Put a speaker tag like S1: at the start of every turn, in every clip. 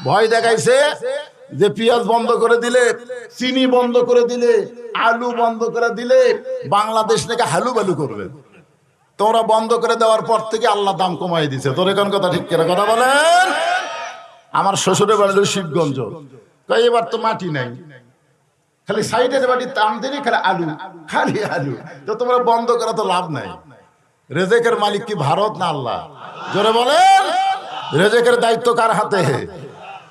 S1: ভয় দেখাইছে যে পেঁয়াজ বন্ধ করে দিলে, চিনি বন্ধ করে দিলে, আলু বন্ধ করে দিলে বাংলাদেশ নাকি হালু বালু করবে। তোমরা বন্ধ করে দেওয়ার পর থেকে আল্লাহ দাম কমাই দিছে। তোর এখন কথা ঠিক কিনা কথা বলেন? আমার শ্বশুরের বাড়ি শিবগঞ্জ, তাই এবার তো মাটি নাই, খালি সাইডের বাড়ি টান দিলে খালি আলু, খালি আলু। তো তোমরা বন্ধ করা তো লাভ নাই। রেজেকের মালিক কি ভারত না আল্লাহ? জোরে বলেন। রেজেকের দায়িত্ব কার হাতে?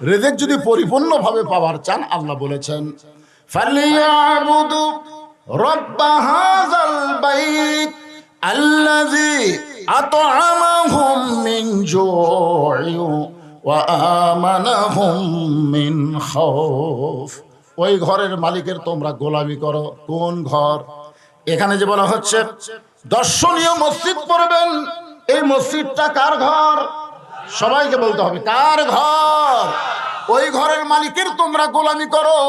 S1: রেজেক যদি পরিপূর্ণভাবে পাওয়ার চান, আল্লাহ বলেছেন ফালিয়াবুদু রব্ব হাযাল বাইত আল্লাযী আত'আমাহুম মিন জু'ইন ওয়া আমানাহুম মিন খাউফ। ওই ঘরের মালিকের তোমরা গোলামি করো। কোন ঘর? এখানে যে বলা হচ্ছে দর্শনীয় মসজিদ পড়বেন, এই মসজিদটা কার ঘর? সবাইকে বলতে হবে কার ঘর? ওই ঘরের মালিকের তোমরা গোলামি করো।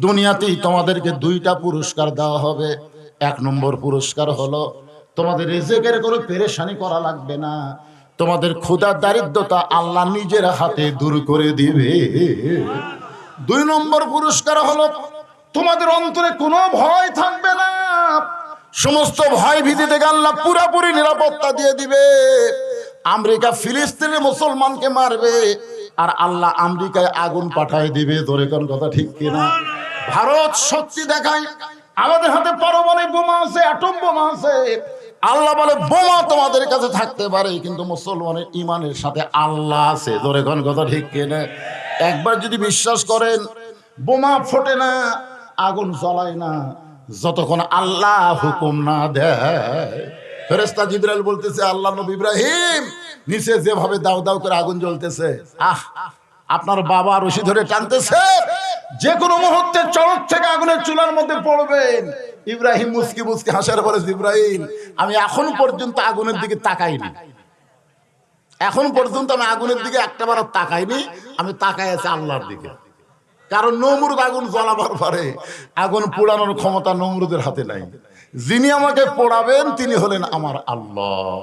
S1: দুনিয়াতেই তোমাদেরকে দুইটা পুরস্কার দেওয়া হবে। এক নম্বর পুরস্কার হলো তোমাদের রিজিকের কোনো পেরেশানি করা লাগবে না, তোমাদের ক্ষুধা দারিদ্রতা আল্লাহ নিজের হাতে দূর করে দিবে। দুই নম্বর পুরস্কার হলো তোমাদের অন্তরে কোনো ভয় থাকবে না, সমস্ত ভয় ভীতি থেকে আল্লাহ পুরোপুরি নিরাপত্তা দিয়ে দিবে। আমেরিকা ফিলিস্তিনের মুসলমানকে মারবে আর আল্লাহ আমেরিকায় আগুন পাঠায় দিবে। তোর কোন কথা ঠিক কিনা? ভারত শক্তি দেখায়, আমাদের হাতে পারমাণবিক বোমা আছে, অ্যাটম বোমা আছে। আল্লাহ বলে বোমা তোমাদের কাছে থাকতে পারে, কিন্তু মুসলমানের ইমানের সাথে আল্লাহ আছে। তোর কোন কথা ঠিক কিনা? একবার যদি বিশ্বাস করেন, বোমা ফোটে না, আগুন জ্বলায় না যতক্ষণ আল্লাহ হুকুম না দেয়। ফেরেশতা জিবরাইল বলতেছে আল্লাহ নবী ইব্রাহিম নিচে যেভাবে দাউ দাউ করে আগুন জ্বলতেছে, আপনার বাবা রশি ধরে টানতেছে, যে কোনো মুহূর্তে চড়ক থেকে আগুনের চুলার মধ্যে পড়বেন। ইব্রাহিম মুস্কি মুস্কি হাসার পরে জিবরাইল আমি এখন পর্যন্ত আগুনের দিকে তাকাইনি, এখন পর্যন্ত আমি আগুনের দিকে একটাবারও তাকাইনি, আমি তাকাই আছি আল্লাহর দিকে। কারণ নমরুদ আগুন জ্বালাবার পরে আগুন পোড়ানোর ক্ষমতা নমরুদের হাতে নাই। যিনি আমাকে পোড়াবেন তিনি হলেন আমার আল্লাহ,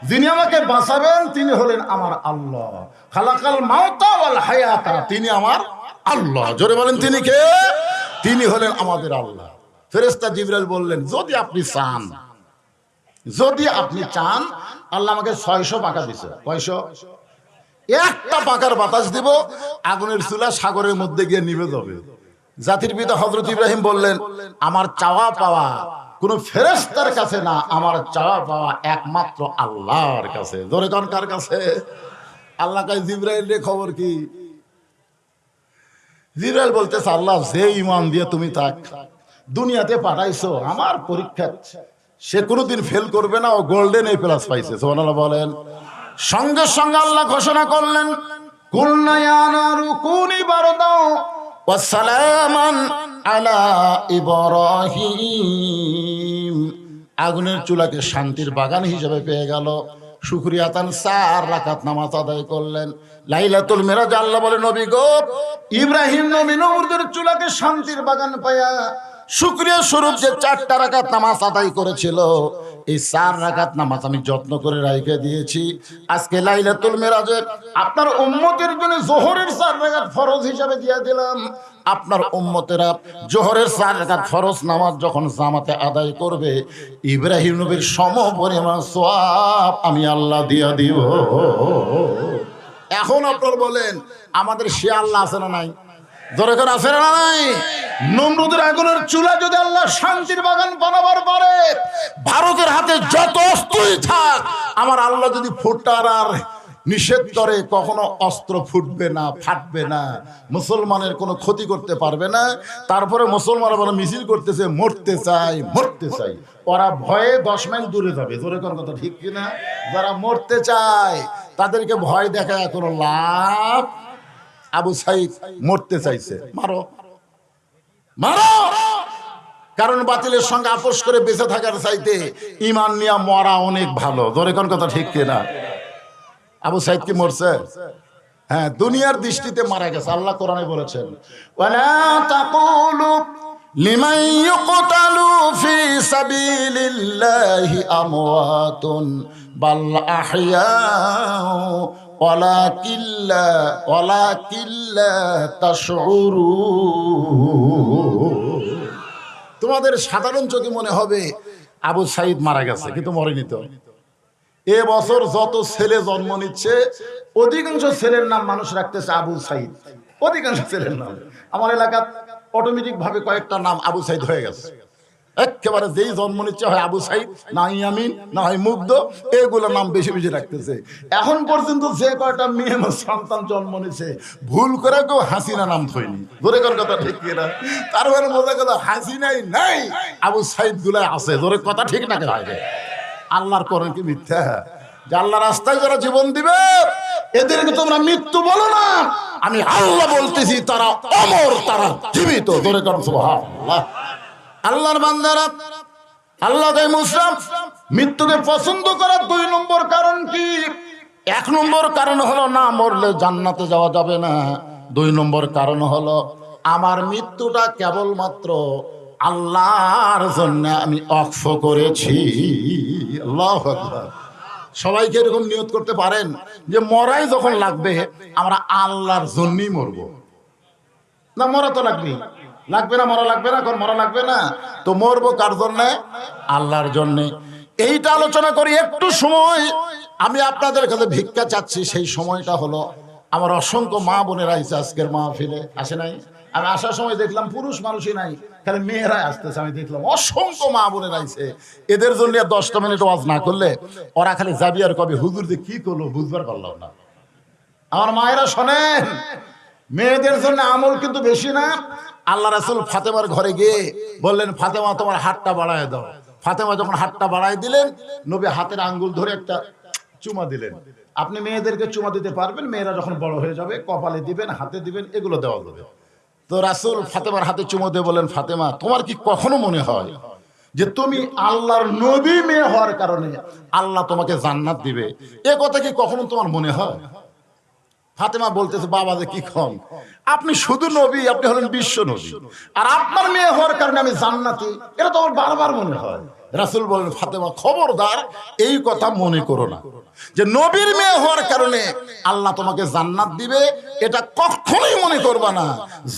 S1: যিনি আমাকে বাঁচাবেন তিনি হলেন আমার আল্লাহ। খালাকাল মাউতা ওয়াল হায়াতা, তিনি আমার আল্লাহ। জোরে বলেন তিনি কে? তিনি হলেন আমাদের আল্লাহ। ফেরেশতা জিবরাইল বললেন যদি আপনি চান, যদি আপনি চান, আল্লাহ আমাকে 600 পাকা দিছে। কয়শো? একটা পাকার বাতাস দিব, আগুনের চুলা সাগরের মধ্যে গিয়ে নিভে যাবে। জাতির পিতা হযরত ইব্রাহিম বললেন আমার চাওয়া পাওয়া কোন ফেরেশতার কাছে না, আমার চাওয়া পাওয়া একমাত্র আল্লাহর কাছে। জোরে কোন কার কাছে? আল্লাহ কয় জিবরাইল রে খবর কি? জিবরাইল বলতেছে আল্লাহ যে ঈমান দিয়ে তুমি তাক দুনিয়াতে পাঠাইছো আমার পরীক্ষা, সে কোনোদিন ফেল করবে না, ও গোল্ডেন এ প্লাস পাইছে। সুবহানাল্লাহ বলেন। সঙ্গে সঙ্গে আল্লাহ ঘোষণা করলেন কুলনা ইয়া নারু কুনি বারদাও ওয়া সালামান আলা ইব্রাহিম। আগুনের চুলাকে শান্তির বাগান হিসেবে পেয়ে গেল। শুকরিয়া তান 4 রাকাত নামাজ আদায় করলেন। লাইলাতুল মিরাজ আল্লাহ বলে নবী গো, ইব্রাহিম নবী নমরুদের চুলাকে শান্তির বাগান পায়া শুকরিয়া স্বরূপ যে 4টা রাকাত নামাজ আদায় করেছিল, এই 4 রাকাত নামাজ আমি যত্ন করে রেখে দিয়েছি। আজকে লাইলাতুল মিরাজে আপনার উম্মতের জন্য যোহরের 4 রাকাত ফরজ হিসাবে দিয়ে দিলাম। আপনার উম্মতেরা যোহরের 4 রাকাত ফরজ নামাজ যখন জামাতে আদায় করবে, ইব্রাহিম নবীর সমপরিমাণ সওয়াব আমি আল্লাহ দিয়ে দিব। এখন আপনারা বলেন আমাদের সে আল্লাহ আছে না নাই? দরকার আছে না নাই? নমরুদের আগুনের চুলা যদি আল্লাহ শান্তির বাগান বানাবার পরে ভারতের হাতে যত অস্ত্রই থাক, আমার আল্লাহ যদি ফোটার আর নিষেধ করে, কখনো অস্ত্র ফুটবে না, ফাটবে না, মুসলমানের কোনো ক্ষতি করতে পারবে না। তারপরে মুসলমানরা বলে মিছিল করতেছে মরতে চাই, মরতে চাই। ওরা ভয়ে 10 মাইল দূরে যাবে। জোরে কোন কথা ঠিক কিনা? যারা মরতে চায় তাদেরকে ভয় দেখায় কোনো লাভ। আবু সাইদ মরতে চাইছে, মারো মারো, কারণ বাতিলের সঙ্গে আপোষ করে বেঁচে থাকার চাইতে ঈমান নিয়ে মরা অনেক ভালো। জোরে কোন কথা ঠিক কিনা? আবু সাইদ কি মরছে? হ্যাঁ, দুনিয়ার দৃষ্টিতে মারা গেছে। আল্লাহ কোরআনে বলেছেন ওয়ালা তাকুলু লিমান ইউকতালু ফি সাবিলিল্লাহি আমওয়াতুন বাল আহইয়াউ ওয়ালাকিল্লা তাশউরুন। তোমাদের সাধারণ চোখে মনে হবে আবু সাইদ মারা গেছে, কিন্তু মরেনি তো। এ বছর যত ছেলে জন্ম নিচ্ছে অধিকাংশ ছেলের নাম মানুষ রাখতেছে আবু সাইদ, অধিকাংশ ছেলের নাম। আমার এলাকার অটোমেটিক ভাবে কয়েকটা নাম আবু সাইদ হয়ে গেছে। একেবারে যেই জন্ম নিচ্ছে হয় আবু সাইদ, না ইয়ামিন, না হয় মুগ্ধ, এগুলো নাম বেশি বেশি রাখতেছে। এখন পর্যন্ত যে কয়টা মেয়ে সন্তান জন্ম নিচ্ছে ভুল করে কেউ হাসিনা নাম থইনি, জোরে কর কথা ঠিক কিনা? তারপরে মজা কথা, হাসিনাই নাই, আবু সাইদ গুলা আছে, জোরে কথা ঠিক না কে? আল্লাহর করেন কি মিথ্যা? যে আল্লাহ রাস্তায় যারা জীবন দিবে এদেরকে তোমরা মৃত্যু বলো না, আমি আল্লাহ বলতেছি তারা অমর, তারা জীবিত, জোরে কর সুবহানাল্লাহ। আল্লাহর বান্দারা, আল্লাহ তাই মুসলিম মৃত্যুকে পছন্দ করার 2 নম্বর কারণ কি? 1 নম্বর কারণ হলো না মরলে জান্নাতে যাওয়া যাবে না। 2 নম্বর কারণ হলো আমার মৃত্যুটা কেবলমাত্র আল্লাহর জন্য আমি ওয়াকফ করেছি। আল্লাহু আকবার। সবাইকে এরকম নিয়ত করতে পারেন যে মরাই যখন লাগবে আমরা আল্লাহর জন্যই মরবো। না মরা তো লাগবে, লাগবে না? মরা লাগবে না? মরা লাগবে না তো মরবো কার জন্য? আল্লাহর জন্য। এইটা আলোচনা করি একটু সময়। আমি আপনাদের কাছে ভিক্ষা চাচ্ছি, সেই সময়টা হলো আমার অসংখ্য মা বোনেরা আইছে আজকের মাহফিলে, আসে নাই? আমি আসার সময় দেখলাম পুরুষ মানুষই নাই, খালি মেয়েরাই আসতেছে। আমি দেখলাম অসংখ্য মা বোনেরা আইছে। এদের জন্য 10টা মিনিট ওয়াজ না করলে ওরা খালি যাবি আর কবে হুজুর যে কি করলো বুঝবার পারলাম না। আমার মায়েরা শোনেন, মেয়েদের জন্য আমল কিন্তু বেশি না। আল্লাহ রাসূল ফাতেমার ঘরে গিয়ে বললেন, ফাতেমা তোমার হাতটা বাড়ায় দাও। ফাতেমা যখন হাতটা বাড়ায় দিলেন, নবী হাতের আঙ্গুল ধরে একটা চুমা দিলেন। আপনি মেয়েদেরকে চুমা দিতে পারবেন, মেয়েরা যখন বড় হয়ে যাবে কপালে দিবেন, হাতে দিবেন, এগুলো দেওয়া যাবে। তো রাসূল ফাতেমার হাতে চুমা দিয়ে বলেন, ফাতেমা তোমার কি কখনো মনে হয় যে তুমি আল্লাহর নবী মেয়ে হওয়ার কারণে আল্লাহ তোমাকে জান্নাত দিবে? এ কথা কি কখনো তোমার মনে হয়? ফাতেমা বলতেছে, বাবা যে কি কম, আপনি শুধু নবী, আপনি হলেন বিশ্ব নবী, আর আপনার মেয়ে হওয়ার কারণে আমি জান্নাতি, এটা তো আমার বারবার মনে হয়। রাসূল বলেন, ফাতেমা খবরদার এই কথা মনে করো না যে নবীর মেয়ে হওয়ার কারণে আল্লাহ তোমাকে জান্নাত দিবে, এটা কখনোই মনে করবা না।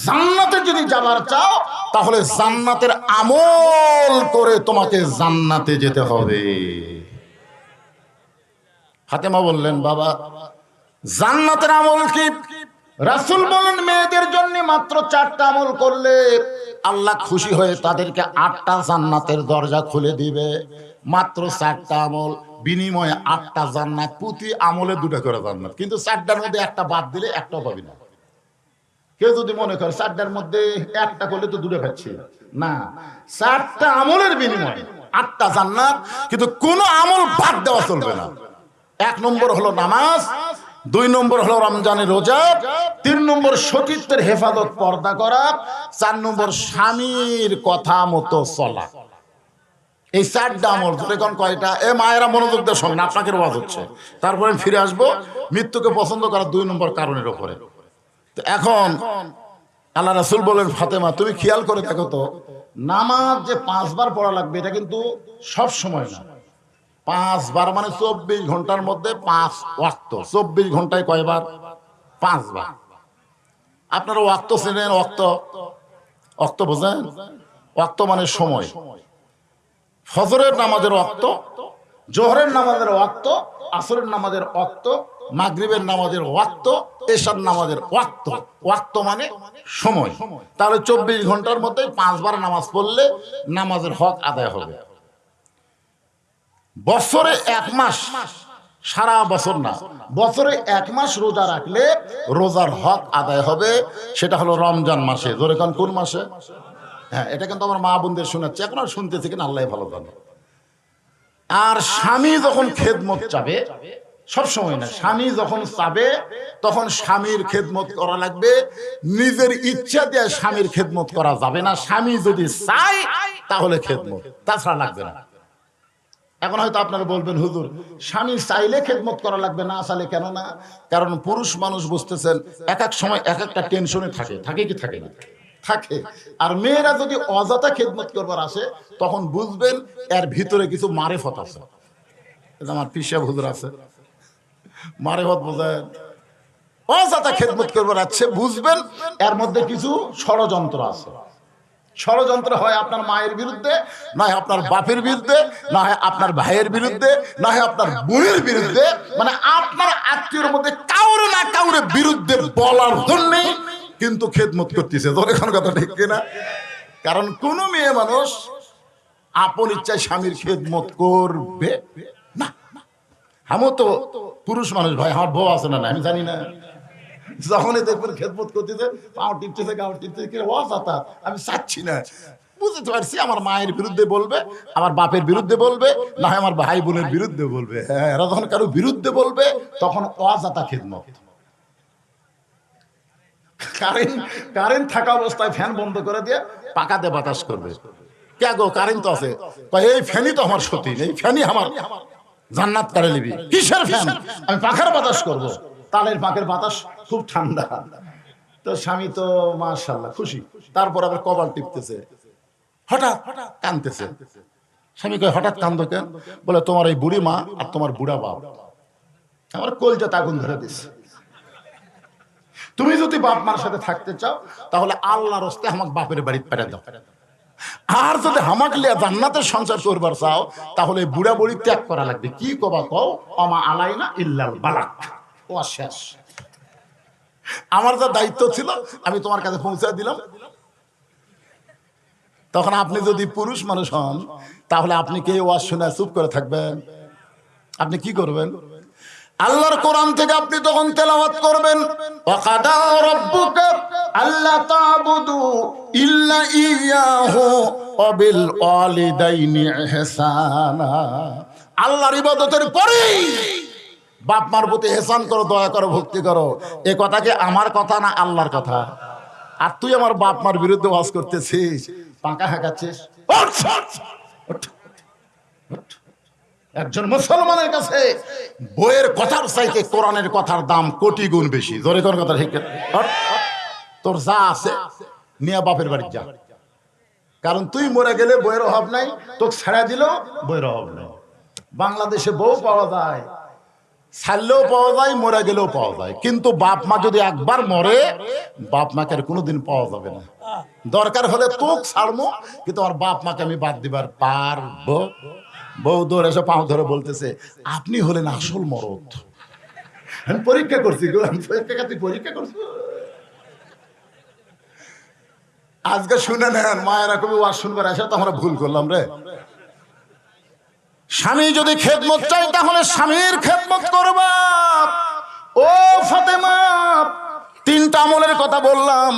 S1: জান্নাতে যদি যাবার চাও তাহলে জান্নাতের আমল করে তোমাকে জান্নাতে যেতে হবে। ফাতেমা বললেন, বাবা জান্নাতের আমল কি? রাসূল বলেন, মেয়েদের জন্য মাত্র 4টা আমল করলে আল্লাহ খুশি হয়ে তাদেরকে 8টা জান্নাতের দরজা খুলে দিবে। মাত্র 4টা আমল, বিনিময়ে 8টা জান্নাত, প্রতি আমলে 2টা করে জান্নাত। কিন্তু 4টার মধ্যে একটা বাদ দিলে একটাও পাবি না। কেউ যদি মনে করে 4টার মধ্যে একটা করলে তো 2টা পাচ্ছি না, 4টা আমলের বিনিময়ে 8টা জান্নাত, কিন্তু কোনো আমল বাদ দেওয়া চলবে না। 1 নম্বর হলো নামাজ, 2 নম্বর হলো রমজানের রোজা, 3 নম্বর সতীত্বের হেফাজত পর্দা করা, 4 নম্বর স্বামীর কথা মতো চলা। এই 4টা আমল। এখন কয়টা? এ মায়েরা মনোযোগ দিয়ে শোনেন, আপনাকে ওয়াজ হচ্ছে। তারপরে ফিরে আসবো মৃত্যুকে পছন্দ করার 2 নম্বর কারণের উপরে। তো এখন আল্লাহ রাসূল বলেন, ফাতেমা তুমি খেয়াল করে দেখো তো, নামাজ যে 5 বার পড়া লাগবে এটা কিন্তু সব সময় না। 5 বার মানে 24 ঘন্টার মধ্যে 5 ওয়াক্ত। 24 ঘন্টায় কয়বার? 5 বার। আপনারা ওয়াক্ত চেনেন? ওয়াক্ত বোঝেন? ওয়াক্ত মানে সময়। ফজরের নামাজের ওয়াক্ত, জোহরের নামাজের ওয়াক্ত, আসরের নামাজের ওয়াক্ত, মাগরিবের নামাজের ওয়াক্ত, এশার নামাজের ওয়াক্ত। ওয়াক্ত মানে সময়। তাহলে 24 ঘন্টার মধ্যে 5 বার নামাজ পড়লে নামাজের হক আদায় হবে। বছরে 1 মাস, সারা বছর না, বছরে 1 মাস রোজা রাখলে রোজার হক আদায় হবে। সেটা হলো রমজান মাসে। ধরে কোন মাসে? হ্যাঁ, এটা কিন্তু আমার মা বোনদের শোনাচ্ছে, এখন আর শুনতেছে কিনা আল্লাহ ভালো জানে। আর স্বামী যখন খেদমত চাবে, সব সময় না, স্বামী যখন চাবে তখন স্বামীর খেদমত করা লাগবে। নিজের ইচ্ছা দিয়ে স্বামীর খেদমত করা যাবে না। স্বামী যদি চায় তাহলে খেদমত, তাছাড়া লাগবে না। এখন হয়তো আপনারা বলবেন, হুজুর স্বামী চাইলে খেদমত করা লাগবে, না চাইলে কেন না? কারণ পুরুষ মানুষ বুঝতেছেন এক এক সময় এক একটা টেনশনে থাকে কি থাকে না? থাকে। আর মেয়েরা যদি অযথা খেদমত করবার আসে তখন বুঝবেন এর ভিতরে কিছু মারেফত আছে। আমার পিসা হুজুর আছে, মারেফত বোঝেন, অযথা খেদমত করবার আছে, বুঝবেন এর মধ্যে কিছু ষড়যন্ত্র আছে। ষড়যন্ত্র হয় আপনার মায়ের বিরুদ্ধে, না হয় আপনার বাপের বিরুদ্ধে, না হয় আপনার ভাইয়ের বিরুদ্ধে, না হয় আপনার বোনের বিরুদ্ধে, মানে আপনার আত্মীয়ের মধ্যে কাউরে না কাউরে বিরুদ্ধে বলার জন্যে কিন্তু খেদমত করতেছে। তোর এখন কথা ঠিক কিনা? কারণ কোন মেয়ে মানুষ আপন ইচ্ছায় স্বামীর খেদমত করবে না। আমিও তো পুরুষ মানুষ ভাই, আমার বউ আছে না, আমি জানি না। যখনই দেখবেন খেদমত করতেছে, পাও টিপতেছে, গাও টিপতেছে, আমি চাচ্ছি না। বুঝতে পারছি আমার মায়ের বিরুদ্ধে বলবে, আমার বাপের বিরুদ্ধে বলবে, না হয় আমার ভাই বোনের বিরুদ্ধে বলবে। হ্যাঁ, এরা যখন কারো বিরুদ্ধে বলবে তখন অযথা খেদমত। কারেন্ট থাকা অবস্থায় ফ্যান বন্ধ করে দিয়ে পাকাতে বাতাস করবে। কে গো, কারেন্ট তো আছে, এই ফ্যানই তো আমার সতী, এই ফ্যানই আমার জান্নাত করে নিবি। কিসের ফ্যান? আমি পাখার বাতাস করব। তালের পাখের বাতাস খুব ঠান্ডা। তো স্বামী তো মাশাআল্লাহ খুশি, তারপর আবার কপাল টিপতেছে, হঠাৎ কাঁদতেছে। স্বামী কয় হঠাৎ কান্দো কেন? বলে তোমার এই বুড়ি মা আর তোমার বুড়া বাপ আমার কলজাতে আগুন ধরে দিচ্ছে। তুমি যদি বাপ মার সাথে থাকতে চাও তাহলে আল্লাহর রাস্তে আমাকে বাপের বাড়ি পাঠিয়ে দাও, আর যদি হামাক লিয়া জান্নাতের সংসার করবার চাও তাহলে বুড়া বুড়ি ত্যাগ করা লাগবে। কি কবা কও, আমা আলাইনা ইল্লাল বালাক। ও শেষ, আমার যা দায়িত্ব ছিল আমি তোমার কাছে পৌঁছে দিলাম। তখন আপনি যদি পুরুষ মানুষ হন তাহলে আপনি কে ওয়াজ শুনে চুপ করে থাকবেন? আপনি কি করবেন? আল্লাহর কোরআন থেকে আপনি তখন তেলাওয়াত করবেন, ওয়াকাদা রাব্বুকা আল্লা তা'বুদু ইল্লা ইয়াহু ওয়া বিল ওয়ালিদাইনি ইহসানা। আল্লাহর ইবাদতের পরে বাপ মার প্রতি ইহসান করো, দয়া করো, ভক্তি করো। এই কথা কি আমার কথা না আল্লাহর কথা? আর তুই আমার বাপ মার বিরুদ্ধে ওয়াজ করতেছিস, পাকা হাঁকাচ্ছিস। একজন মুসলমানের কাছে বইয়ের কথার চাইতে কোরআনের কথার দাম কোটি গুণ বেশি। জোরে কোন কথা ঠিক? তোর যা আছে নিয়ে বাপের বাড়ি যা, কারণ তুই মরে গেলে বইয়ের অভাব নাই, তোকে ছেড়ে দিলেও বইয়ের অভাব নাই। বাংলাদেশে বউ পাওয়া যায়, ছাড়লেও পাওয়া যায়, মরে গেলেও পাওয়া যায়, কিন্তু বাপ মা যদি একবার মরে বাপ মাকে আর কোনোদিন পাওয়া যাবে না। দরকার হলে তোকে ছাড়বো, কিন্তু আমার বাপ মাকে আমি বাদ দিবার পারবো? বউ ধরে এসে পাও ধরে বলতেছে আপনি হলেন আসল মরদ। আমি পরীক্ষা করছি গো, আমি পরীক্ষা করছি। আজকে শুনে নেন, মায়েরা কবি ওয়াজ শুনবার আসে তো আমরা ভুল করলাম রে। স্বামী যদি খেদমত চাই তাহলে স্বামীর খেদমত করবা। ও ফাতেমা, তিনটা আমলের কথা বললাম।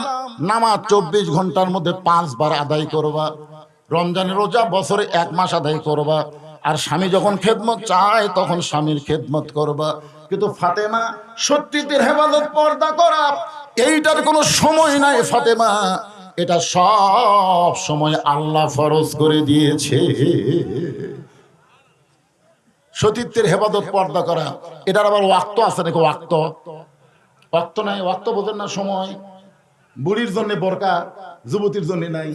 S1: নামাজ 24 ঘন্টার মধ্যে 5 বার আদায় করবা। রমজানের রোজা বছরে 1 মাস আদায় করবা। আর স্বামী যখন খেদমত চায় তখন স্বামীর খেদমত করবা। কিন্তু ফাতেমা, সত্যিতের হেফাজত পর্দা করা এইটার কোনো সময় নাই ফাতেমা, এটা সব সময় আল্লাহ ফরজ করে দিয়েছে। সতীত্বের হেফাজত পর্দা করা, এটার আবার ওয়াক্ত আছে নাকি? ওয়াক্ত নাই, ওয়াক্ত বোঝেন না সময়। বুড়ির জন্য বোরকা, যুবতীর জন্য নাই।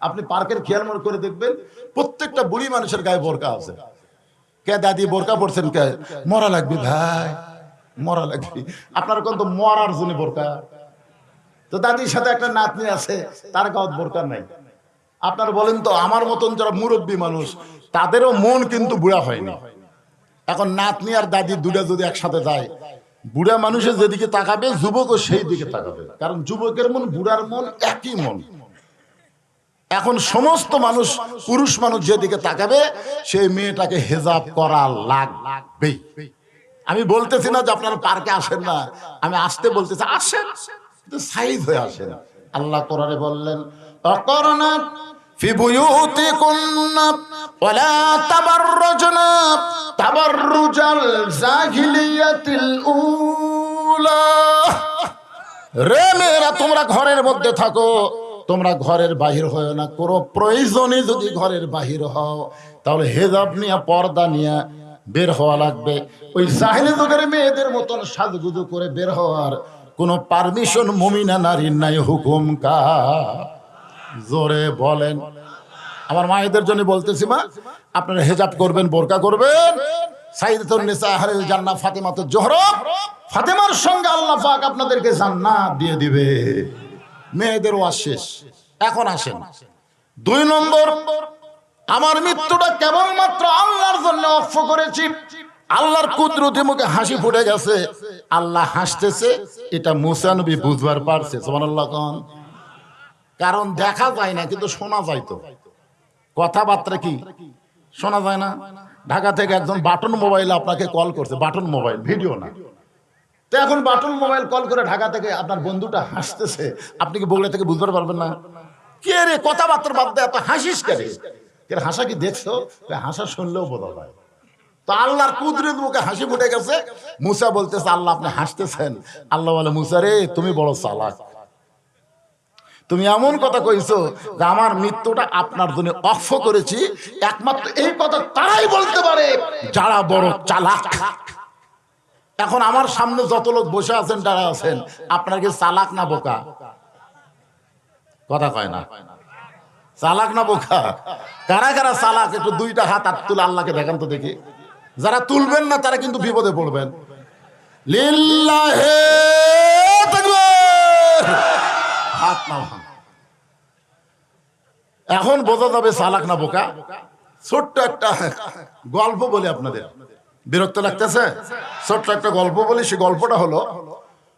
S1: আপনি পার্কের খেয়াল করে দেখবেন প্রত্যেকটা বুড়ি মানুষের গায়ে বোরকা আছে। কে দাদি বোরকা পড়ছেন? কে? মরা লাগবে ভাই, মরা লাগবে। আপনার কোন তো মরার জন্য বোরকা। তো দাদির সাথে একটা নাতনি আছে, তার গায়ে বোরকা নাই। আপনার বলেন তো, আমার মতন যারা মুরব্বী মানুষ তাদেরও মন কিন্তু বুড়া হয়নি। এখন নাতনি আর দাদি দুটা যদি একসাথে যায়, বুড়া মানুষের যেদিকে তাকাবে যুবকও সেই দিকে তাকাবে, কারণ যুবকের মন বুড়ার মন একই মন। এখন সমস্ত মানুষ, পুরুষ মানুষ যেদিকে তাকাবে সেই মেয়েটাকে হেজাব করা লাগবেই। আমি বলতেছি না যে আপনারা পার্কে আসেন না, আমি আসতে বলতেছি আসেন, কিন্তু সাইজ হয়ে আসেন। আল্লাহ কোরআনে বললেন অকরনা ফি বুয়ুতিকুন্না ওয়ালা তাবাররুজনা তাবাররুজাল জাহিলিয়াতিল উলা। রে মেয়েরা, তোমরা ঘরের মধ্যে থাকো, তোমরা ঘরের বাহির হয় না। কোনো প্রয়োজনে যদি ঘরের বাহির হও তাহলে হেজাব নিয়ে, পর্দা নিয়ে বের হওয়া লাগবে। ওই জাহিলি যুগের মেয়েদের মতন সাজগুজু করে বের হওয়ার কোনো পারমিশন মুমিনা নারীর নাই। হুকুম কার? জোরে বলেন। আমার মায়েদের জন্য বলতেছি, মা আপনারা হেজাব করবেন, বোরকা করবেন, সাইয়্যিদাতুন নিসা আহলিল জান্নাহ ফাতেমাতুজ জোহরা, ফাতেমার সঙ্গে আল্লাহ পাক আপনাদেরকে জান্নাত দিয়ে দিবে। মেয়েদের ওয়াজ শেষ। এখন আসেন 2 নম্বর, আমার মৃত্যুটা কেবলমাত্র আল্লাহর জন্য ওয়াকফ করেছি। আল্লাহর কুদরতি মুখে হাসি ফুটে গেছে, আল্লাহ হাসতেছে, এটা মুসা নবী বুঝবার পারছে। সুবহানাল্লাহ কোন। কারণ দেখা যায় না কিন্তু শোনা যায়, তো কথাবার্তা কি শোনা যায় না? ঢাকা থেকে একজন বাটন মোবাইলে আপনাকে কল করছে, বাটন মোবাইল, ভিডিও না। তো এখন বাটন মোবাইল কল করে ঢাকা থেকে আপনার বন্ধুটা হাসতেছে, আপনি কি বগলে থেকে বুঝতে পারবেন না? কে রে কথাবার্তার বাদ দিয়ে এত হাসিস কে রে? হাসা কি দেখছো? হাসা শুনলেও বোঝা যায়। তো আল্লাহর কুদরত মুখে হাসি ফুটে গেছে। মুসা বলতেছে, আল্লাহ আপনি হাসতেছেন। আল্লাহ বলে, মুসা রে তুমি বড় চালাক, তুমি এমন কথা কইছো যে আমার মৃত্যুটা আপনার জন্য ওয়াকফ করেছি। একমাত্র এই কথা তারাই বলতে পারে যারা বড় চালাক। এখন আমার সামনে যত লোক বসে আছেন, যারা আছেন, আপনার কি চালাক না বোকা? কথা কয় না। চালাক না বোকা? কারা কারা চালাক একটু 2টা হাত তুলে আল্লাহকে দেখান তো দেখি। যারা তুলবেন না তারা কিন্তু বিপদে পড়বেন। লিল্লাহে তাকবীর। হাত নাও। এখন বোঝা যাবে চালাক না বোকা। ছোট্ট একটা গল্প বলি আপনাদের, বিরক্ত লাগতেছে? ছোট্ট একটা গল্প বলি। সে গল্পটা হলো,